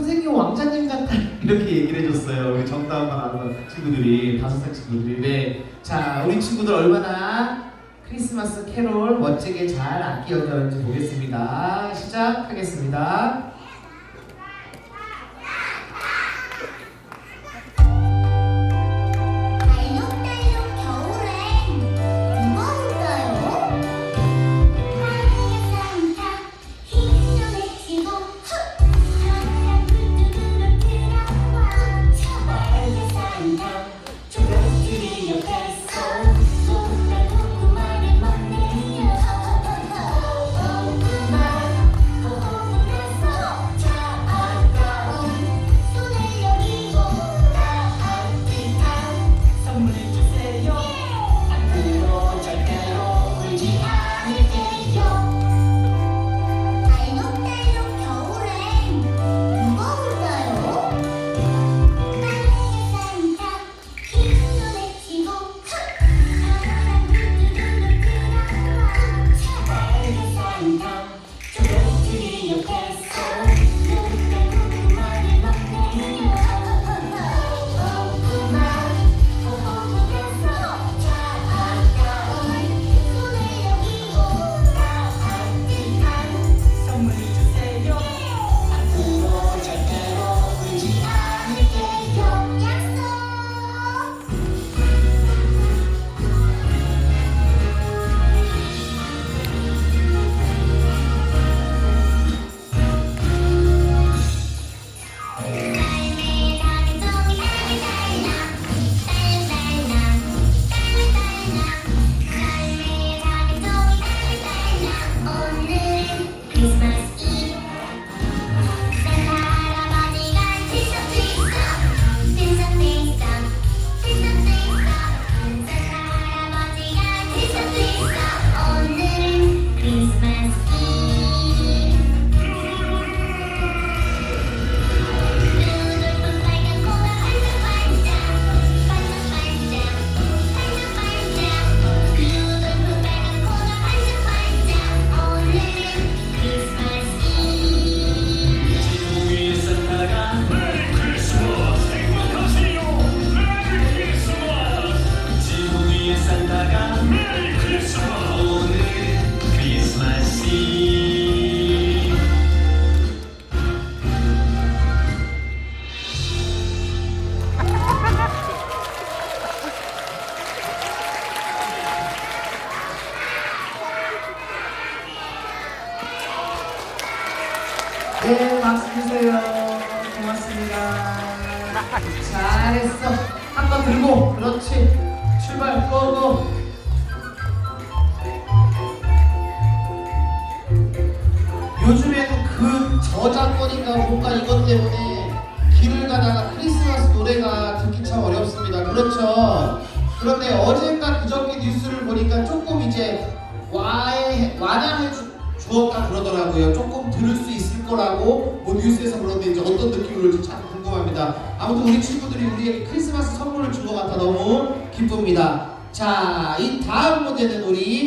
선생님 왕자님 같다 이렇게 얘기를 해줬어요. 우리 정다운만 아는 친구들이 5살 친구들이. 네, 자 우리 친구들 얼마나 크리스마스 캐롤 멋지게 잘 악기 연주하는지 보겠습니다. 시작하겠습니다. 네, 박수 주세요. 고맙습니다. 잘했어. 한번 들고, 그렇지. 출발, 고고. 요즘에는 그 저작권인가 뭔가 이것 때문에 길을 가다가 크리스마스 노래가 듣기 참 어렵습니다. 그렇죠? 그런데 어젠가 그저께 뉴스를 보니까 조금 이제 완화해 주었다 그러더라고요. 조금 들을 수 있을 거라고 뭐 뉴스에서 그러는데 이제 어떤 느낌으로 올지 참 궁금합니다. 아무튼 우리 친구들이 우리에게 크리스마스 선물을 준 것 같아 너무 기쁩니다. 자, 이 다음 무대는 우리